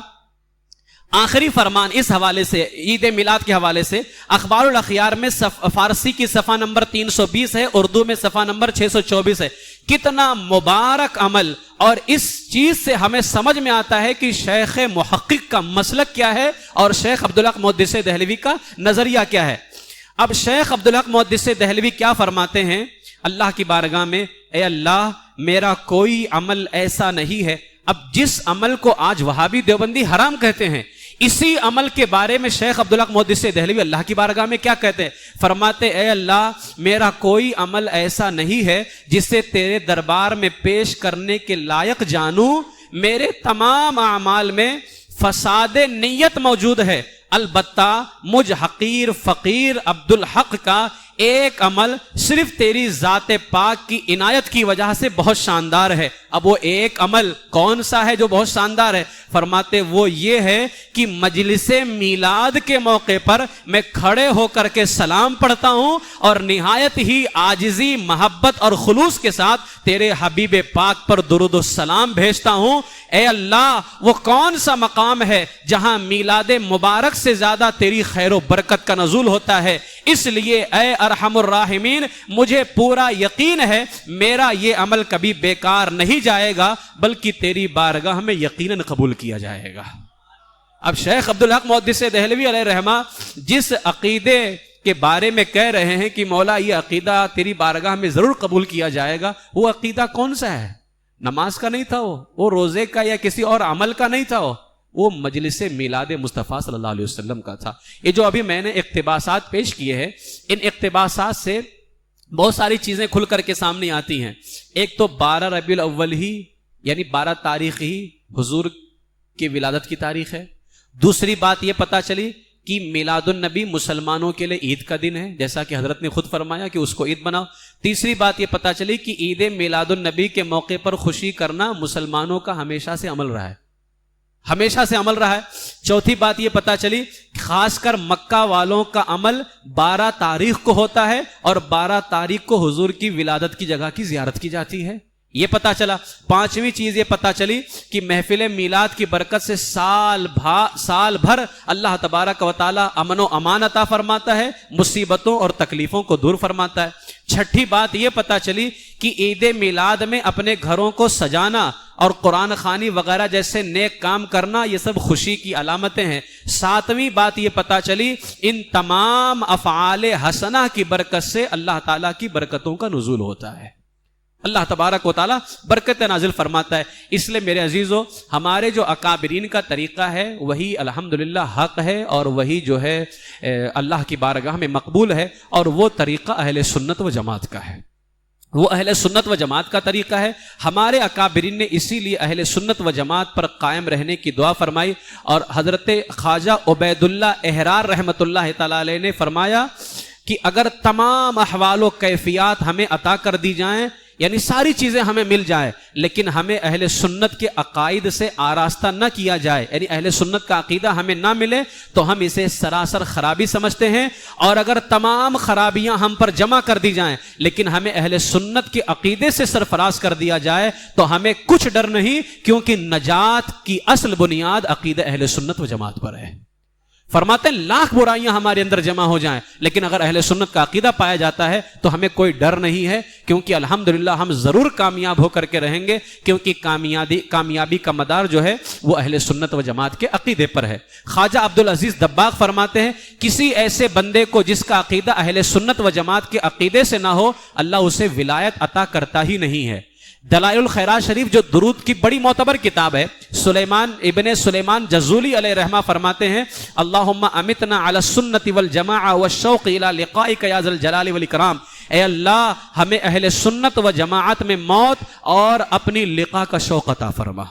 آخری فرمان اس حوالے سے، عید میلاد کے حوالے سے، اخبار الاخیار میں فارسی کی صفحہ نمبر 320 ہے، اردو میں صفحہ نمبر 624 ہے۔ کتنا مبارک عمل! اور اس چیز سے ہمیں سمجھ میں آتا ہے کہ شیخ محقق کا مسلک کیا ہے اور شیخ عبدالحق محدث دہلوی کا نظریہ کیا ہے۔ اب شیخ عبدالحق محدث دہلوی کیا فرماتے ہیں اللہ کی بارگاہ میں؟ اے اللہ، میرا کوئی عمل ایسا نہیں ہے۔ اب جس عمل کو آج وہابی دیوبندی حرام کہتے ہیں، اسی عمل کے بارے میں شیخ عبدالحق محدث دہلوی اللہ کی بارگاہ میں کیا کہتے ہیں؟ فرماتے اے اللہ، میرا کوئی عمل ایسا نہیں ہے جسے تیرے دربار میں پیش کرنے کے لائق جانوں۔ میرے تمام اعمال میں فساد نیت موجود ہے، البتہ مجھ حقیر فقیر عبدالحق کا ایک عمل صرف تیری ذات پاک کی عنایت کی وجہ سے بہت شاندار ہے۔ اب وہ ایک عمل کون سا ہے جو بہت شاندار ہے؟ فرماتے وہ یہ ہے کہ مجلس میلاد کے موقع پر میں کھڑے ہو کر کے سلام پڑھتا ہوں اور نہایت ہی عاجزی، محبت اور خلوص کے ساتھ تیرے حبیب پاک پر درود و سلام بھیجتا ہوں۔ اے اللہ، وہ کون سا مقام ہے جہاں میلاد مبارک سے زیادہ تیری خیر و برکت کا نزول ہوتا ہے؟ اس لیے اے ارحم الراحمین، مجھے پورا یقین ہے میرا یہ عمل کبھی بیکار نہیں جائے گا، بلکہ تیری بارگاہ میں یقیناً قبول کیا جائے گا۔ اب شیخ عبدالحق محدث دہلوی علیہ رحمہ جس عقیدے کے بارے میں کہہ رہے ہیں کہ مولا یہ عقیدہ تیری بارگاہ میں ضرور قبول کیا جائے گا، وہ عقیدہ کون سا ہے؟ نماز کا نہیں تھا، وہ روزے کا یا کسی اور عمل کا نہیں تھا، وہ مجلس میلاد مصطفیٰ صلی اللہ علیہ وسلم کا تھا۔ یہ جو ابھی میں نے اقتباسات پیش کیے ہیں، ان اقتباسات سے بہت ساری چیزیں کھل کر کے سامنے آتی ہیں۔ ایک تو 12 ربیع الاول ہی یعنی 12 تاریخ ہی حضور کی ولادت کی تاریخ ہے۔ دوسری بات یہ پتہ چلی کہ میلاد النبی مسلمانوں کے لیے عید کا دن ہے، جیسا کہ حضرت نے خود فرمایا کہ اس کو عید بناؤ۔ تیسری بات یہ پتہ چلی کہ عید میلاد النبی کے موقع پر خوشی کرنا مسلمانوں کا ہمیشہ سے عمل رہا ہے، ہمیشہ سے عمل رہا ہے۔ چوتھی بات یہ پتہ چلی خاص کر مکہ والوں کا عمل 12 تاریخ کو ہوتا ہے اور 12 تاریخ کو حضور کی ولادت کی جگہ کی زیارت کی جاتی ہے، یہ پتہ چلا۔ پانچویں چیز یہ پتہ چلی کہ محفل میلاد کی برکت سے سال بھر اللہ تبارک و تعالی امن و امان عطا فرماتا ہے، مصیبتوں اور تکلیفوں کو دور فرماتا ہے۔ چھٹی بات یہ پتہ چلی کہ عید میلاد میں اپنے گھروں کو سجانا اور قرآن خوانی وغیرہ جیسے نیک کام کرنا یہ سب خوشی کی علامتیں ہیں۔ ساتویں بات یہ پتہ چلی ان تمام افعال حسنہ کی برکت سے اللہ تعالیٰ کی برکتوں کا نزول ہوتا ہے، اللہ تبارک و تعالیٰ برکت نازل فرماتا ہے۔ اس لیے میرے عزیزو، ہمارے جو اکابرین کا طریقہ ہے وہی الحمدللہ حق ہے اور وہی جو ہے اللہ کی بارگاہ میں مقبول ہے، اور وہ طریقہ اہل سنت و جماعت کا ہے، وہ اہل سنت و جماعت کا طریقہ ہے۔ ہمارے اکابرین نے اسی لیے اہل سنت و جماعت پر قائم رہنے کی دعا فرمائی، اور حضرت خواجہ عبید اللہ احرار رحمۃ اللہ تعالی علیہ نے فرمایا کہ اگر تمام احوال و کیفیات ہمیں عطا کر دی جائیں، یعنی ساری چیزیں ہمیں مل جائیں، لیکن ہمیں اہل سنت کے عقائد سے آراستہ نہ کیا جائے، یعنی اہل سنت کا عقیدہ ہمیں نہ ملے تو ہم اسے سراسر خرابی سمجھتے ہیں، اور اگر تمام خرابیاں ہم پر جمع کر دی جائیں لیکن ہمیں اہل سنت کے عقیدے سے سرفراز کر دیا جائے تو ہمیں کچھ ڈر نہیں، کیونکہ نجات کی اصل بنیاد عقیدہ اہل سنت و جماعت پر ہے۔ فرماتے ہیں لاکھ برائیاں ہمارے اندر جمع ہو جائیں لیکن اگر اہل سنت کا عقیدہ پایا جاتا ہے تو ہمیں کوئی ڈر نہیں ہے، کیونکہ الحمدللہ ہم ضرور کامیاب ہو کر کے رہیں گے، کیونکہ کامیابی کا مدار جو ہے وہ اہل سنت و جماعت کے عقیدے پر ہے۔ خواجہ عبدالعزیز دباغ فرماتے ہیں کسی ایسے بندے کو جس کا عقیدہ اہل سنت و جماعت کے عقیدے سے نہ ہو، اللہ اسے ولایت عطا کرتا ہی نہیں ہے۔ دلائل الخیرات شریف جو درود کی بڑی معتبر کتاب ہے، ابن سلیمان جزولی علیہ رحمہ فرماتے ہیں اللہم امتنا علی السنت والجماعہ والشوق الی لقائک یا ذی الجلال والاکرام، اے اللہ ہمیں اہل سنت و جماعت میں موت اور اپنی لقاء کا شوق عطا فرما۔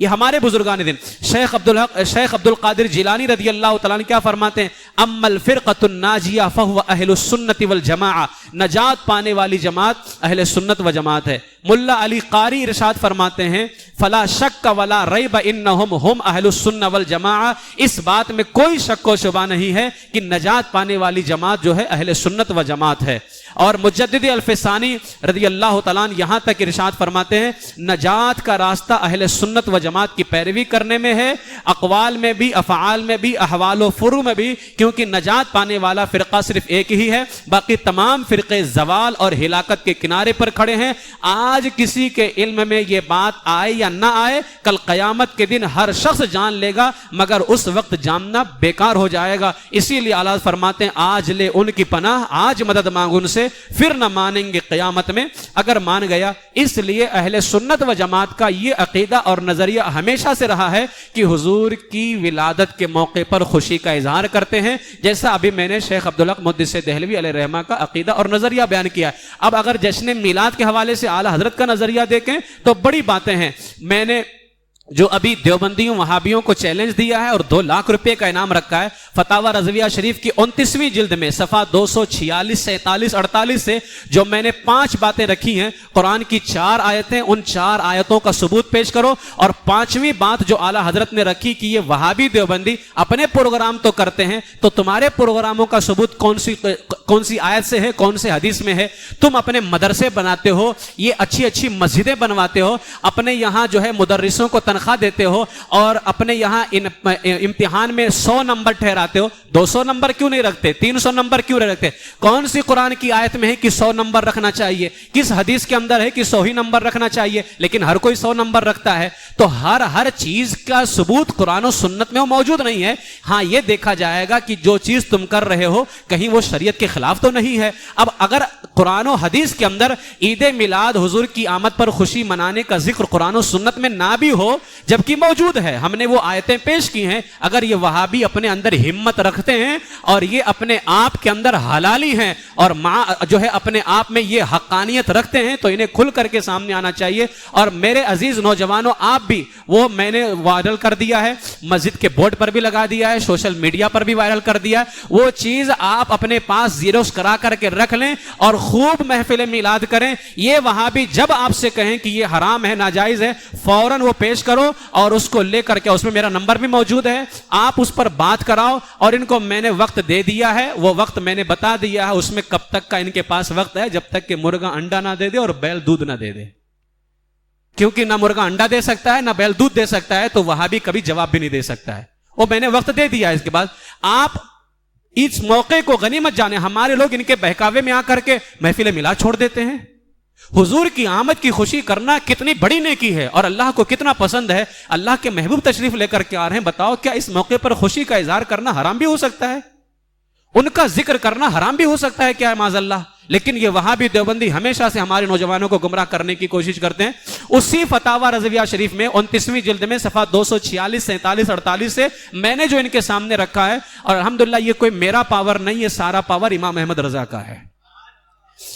یہ ہمارے بزرگان دین. شیخ عبد القادر جیلانی رضی اللہ تعالیٰ عنہ کیا فرماتے ہیں؟ اما الفرقۃ الناجیہ فہو اہل السنت والجماعہ، نجات پانے والی جماعت اہل سنت و جماعت ہے. ملا علی قاری ارشاد فرماتے ہیں فلا شک ولا ریب انہم ہم اہل السنہ والجماعہ، اس بات میں کوئی شک و شبہ نہیں ہے کہ نجات پانے والی جماعت جو ہے اہل سنت و جماعت ہے. اور مجدد الفسانی رضی اللہ تعالیٰ عنہ یہاں تک ارشاد فرماتے ہیں نجات کا راستہ اہل سنت و جماعت کی پیروی کرنے میں ہے، اقوال میں بھی، افعال میں بھی، احوال و فرو میں بھی، کیونکہ نجات پانے والا فرقہ صرف ایک ہی ہے، باقی تمام فرقے زوال اور ہلاکت کے کنارے پر کھڑے ہیں. آج کسی کے علم میں یہ بات آئے یا نہ آئے، کل قیامت کے دن ہر شخص جان لے گا، مگر اس وقت جاننا بیکار ہو جائے گا. اسی لیے اعلیٰ فرماتے ہیں آج لے ان کی پناہ، آج مدد مانگ ان سے، پھر نہ مانیں گے قیامت میں اگر مان گیا. اس لیے اہل سنت و جماعت کا یہ عقیدہ اور نظریہ ہمیشہ سے رہا ہے کہ حضور کی ولادت کے موقع پر خوشی کا اظہار کرتے ہیں، جیسا ابھی میں نے شیخ عبدالحق محدث دہلوی علیہ رحمہ کا عقیدہ اور نظریہ بیان کیا. اب اگر جشن میلاد کے حوالے سے اعلیٰ حضرت کا نظریہ دیکھیں تو بڑی باتیں ہیں. میں نے جو ابھی دیوبندیوں وہابیوں کو چیلنج دیا ہے اور 2 لاکھ روپے کا انعام رکھا ہے، فتاوی رضویہ شریف کی 29ویں جلد میں صفحہ 246 47 48 سے جو میں نے 5 باتیں رکھی ہیں، قرآن کی 4 آیتیں، ان 4 آیتوں کا ثبوت پیش کرو. اور 5ویں بات جو اعلیٰ حضرت نے رکھی کہ یہ وہابی دیوبندی اپنے پروگرام تو کرتے ہیں، تو تمہارے پروگراموں کا ثبوت کون سی آیت سے ہے، کون سے حدیث میں ہے؟ تم اپنے مدرسے بناتے ہو، یہ اچھی اچھی مسجدیں بنواتے ہو، اپنے یہاں جو ہے مدرسوں کو تنخواہ دیتے ہو، اور اپنے یہاں امتحان میں 100 نمبر ٹھہراتے ہو. 200 نمبر کیوں نہیں رکھتے؟ 300 نمبر کیوں نہیں رکھتے؟ کون سی قرآن کی آیت میں ہے کہ 100 نمبر رکھنا چاہیے؟ کس حدیث کے اندر ہے کہ 100 ہی نمبر رکھنا چاہیے؟ لیکن ہر کوئی 100 نمبر رکھتا ہے. تو ہر چیز کا ثبوت قرآن و سنت میں وہ موجود نہیں ہے. ہاں یہ دیکھا جائے گا کہ جو چیز تم کر رہے ہو کہیں وہ شریعت کے خلاف تو نہیں ہے. اب اگر قرآن و حدیث کے اندر عید میلاد، حضور کی آمد پر خوشی منانے کا ذکر قرآن و سنت میں نہ بھی ہو جبکہ موجود ہے، ہم نے وہ آیتیں پیش کی ہیں، اگر یہ وہابی اپنے اندر ہمت رکھتے ہیں اور یہ اپنے آپ کے اندر حلالی ہیں اور جو ہے اپنے آپ میں یہ حقانیت رکھتے ہیں تو انہیں کھل کر کے سامنے آنا چاہیے. اور میرے عزیز نوجوانوں، آپ بھی، وہ میں نے وائرل کر دیا ہے، مسجد کے بورڈ پر بھی لگا دیا ہے، سوشل میڈیا پر بھی وائرل کر دیا ہے، وہ چیز آپ اپنے پاس زیروکس کرا کر کے رکھ لیں اور خوب محفل میلاد کریں. یہ وہابی جب آپ سے کہیں کہ یہ حرام ہے، ناجائز ہے، فوراً وہ پیش کرو اور اس کو لے کر کے، اس میں میرا نمبر بھی موجود ہے، آپ اس پر بات کراؤ. اور ان کو میں نے وقت دے دیا ہے، وہ وقت میں نے بتا دیا ہے، اس میں کب تک کا ان کے پاس وقت ہے، جب تک کہ مرغا انڈا نہ دے دے اور بیل دودھ نہ دے دے. کیونکہ نہ مرغا انڈا دے سکتا ہے، نہ بیل دودھ دے سکتا ہے، تو وہاں بھی کبھی جواب بھی نہیں دے سکتا ہے. وہ میں نے وقت دے دیا ہے. اس کے بعد آپ اس موقع کو غنیمت جانے. ہمارے لوگ ان کے بہکاوے میں آ کر کے محفل میلاد چھوڑ دیتے ہیں. حضور کی آمد کی خوشی کرنا کتنی بڑی نیکی ہے اور اللہ کو کتنا پسند ہے. اللہ کے محبوب تشریف لے کر کے آ رہے ہیں، بتاؤ کیا اس موقع پر خوشی کا اظہار کرنا حرام بھی ہو سکتا ہے؟ ان کا ذکر کرنا حرام بھی ہو سکتا ہے کیا؟ معاذ اللہ. لیکن یہ وہابی دیوبندی ہمیشہ سے ہمارے نوجوانوں کو گمراہ کرنے کی کوشش کرتے ہیں. اسی فتاوی رضویہ شریف میں 29ویں جلد میں صفحہ 246 47 48 سے میں نے جو ان کے سامنے رکھا ہے، اور الحمدللہ یہ کوئی میرا پاور نہیں ہے، سارا پاور امام احمد رضا کا ہے.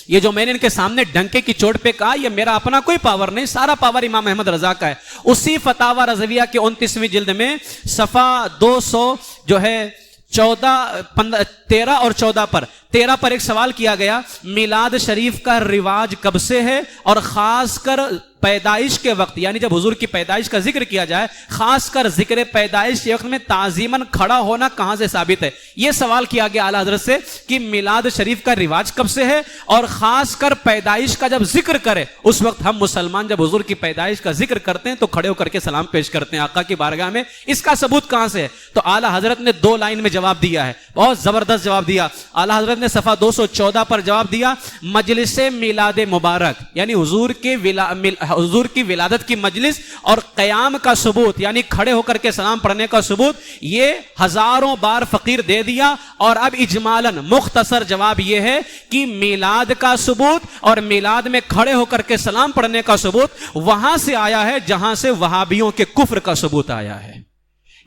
یہ جو میں نے ان کے سامنے ڈنکے کی چوٹ پہ کہا، یہ میرا اپنا کوئی پاور نہیں، سارا پاور امام احمد رضا کا ہے. اسی فتاوی رضویہ کے 29ویں جلد میں صفحہ 200 جو ہے 13 اور 14 پر 13 پر ایک سوال کیا گیا، میلاد شریف کا رواج کب سے ہے اور خاص کر پیدائش کے وقت، یعنی جب حضور کی پیدائش کا ذکر کیا جائے، خاص کر ذکر پیدائش کے وقت میں تعظیماً کھڑا ہونا کہاں سے ثابت ہے؟ یہ سوال کیا گیا اعلیٰ حضرت سے کہ میلاد شریف کا رواج کب سے ہے اور خاص کر پیدائش کا جب ذکر کرے اس وقت ہم مسلمان جب حضور کی پیدائش کا ذکر کرتے ہیں تو کھڑے ہو کر کے سلام پیش کرتے ہیں آقا کی بارگاہ میں. اس کا ثبوت کہاں سے ہے؟ تو اعلیٰ حضرت نے 2 لائن میں جواب دیا ہے، بہت زبردست جواب دیا. اعلیٰ حضرت نے صفحہ 214 پر جواب دیا، مجلس میلاد مبارک یعنی حضور کی ولادت کی مجلس اور قیام کا ثبوت یعنی کھڑے ہو کر کے سلام پڑھنے کا ثبوت یہ ہزاروں بار فقیر دے دیا. اور اب اجمالاً مختصر جواب یہ ہے کہ میلاد کا ثبوت اور میلاد میں کھڑے ہو کر کے سلام پڑھنے کا ثبوت وہاں سے آیا ہے جہاں سے وہابیوں کے کفر کا ثبوت آیا ہے.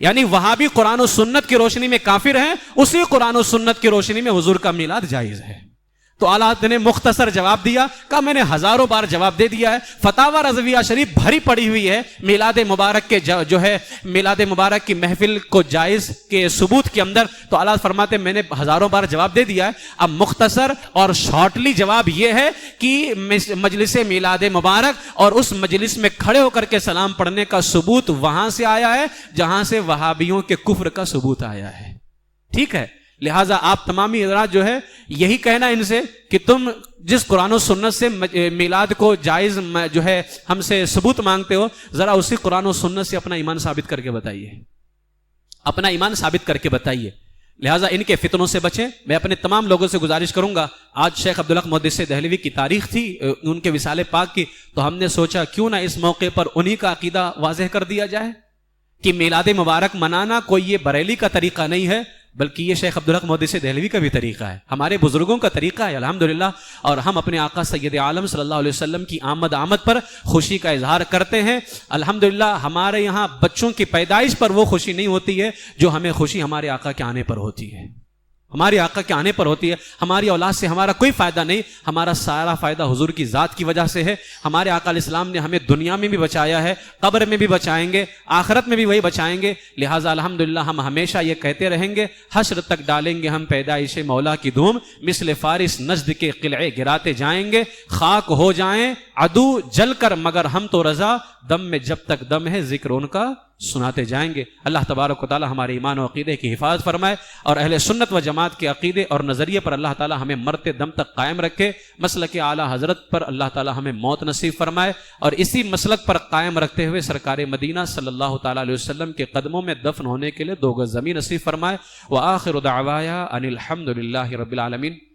یعنی وہابی قرآن و سنت کی روشنی میں کافر ہیں، اسی قرآن و سنت کی روشنی میں حضور کا میلاد جائز ہے. تو اعلیٰ حضرت نے مختصر جواب دیا، کہا میں نے ہزاروں بار جواب دے دیا ہے، فتاوی رضویہ شریف بھری پڑی ہوئی ہے میلاد مبارک کے جو ہے میلاد مبارک کی محفل کو جائز کے ثبوت کے اندر۔ تو اعلیٰ فرماتے میں نے ہزاروں بار جواب دے دیا ہے، اب مختصر اور شارٹلی جواب یہ ہے کہ مجلس میلاد مبارک اور اس مجلس میں کھڑے ہو کر کے سلام پڑھنے کا ثبوت وہاں سے آیا ہے جہاں سے وہابیوں کے کفر کا ثبوت آیا ہے، ٹھیک ہے؟ لہٰذا آپ تمامی حضرات جو ہے یہی کہنا ان سے کہ تم جس قرآن و سنت سے میلاد کو جائز جو ہے ہم سے ثبوت مانگتے ہو، ذرا اسی قرآن و سنت سے اپنا ایمان ثابت کر کے بتائیے، اپنا ایمان ثابت کر کے بتائیے۔ لہٰذا ان کے فتنوں سے بچیں۔ میں اپنے تمام لوگوں سے گزارش کروں گا، آج شیخ عبدالحق محدث دہلوی کی تاریخ تھی ان کے وصال پاک کی، تو ہم نے سوچا کیوں نہ اس موقع پر انہی کا عقیدہ واضح کر دیا جائے کہ میلاد مبارک منانا کوئی یہ بریلی کا طریقہ نہیں ہے، بلکہ یہ شیخ عبدالحق محدث دہلوی کا بھی طریقہ ہے، ہمارے بزرگوں کا طریقہ ہے الحمدللہ، اور ہم اپنے آقا سید عالم صلی اللہ علیہ وسلم کی آمد پر خوشی کا اظہار کرتے ہیں الحمدللہ۔ ہمارے یہاں بچوں کی پیدائش پر وہ خوشی نہیں ہوتی ہے جو ہمیں خوشی ہمارے آقا کے آنے پر ہوتی ہے، ہمارے آقا کے آنے پر ہوتی ہے۔ ہماری اولاد سے ہمارا کوئی فائدہ نہیں، ہمارا سارا فائدہ حضور کی ذات کی وجہ سے ہے۔ ہمارے آقا علیہ السلام نے ہمیں دنیا میں بھی بچایا ہے، قبر میں بھی بچائیں گے، آخرت میں بھی وہی بچائیں گے۔ لہٰذا الحمدللہ ہم ہمیشہ یہ کہتے رہیں گے، حشر تک ڈالیں گے ہم پیدائش مولا کی دھوم، مثل فارس نجد کے قلعے گراتے جائیں گے، خاک ہو جائیں عدو جل کر مگر ہم تو رضا، دم میں جب تک دم ہے ذکر ان کا سناتے جائیں گے۔ اللہ تبارک و تعالی ہمارے ایمان و عقیدے کی حفاظت فرمائے اور اہل سنت و جماعت کے عقیدے اور نظریے پر اللہ تعالی ہمیں مرتے دم تک قائم رکھے، مسلک اعلی حضرت پر اللہ تعالی ہمیں موت نصیب فرمائے اور اسی مسلک پر قائم رکھتے ہوئے سرکار مدینہ صلی اللہ تعالی علیہ وسلم کے قدموں میں دفن ہونے کے لیے 2 گز زمین نصیب فرمائے۔ وآخر دعوایا ان الحمد للہ رب العالمین۔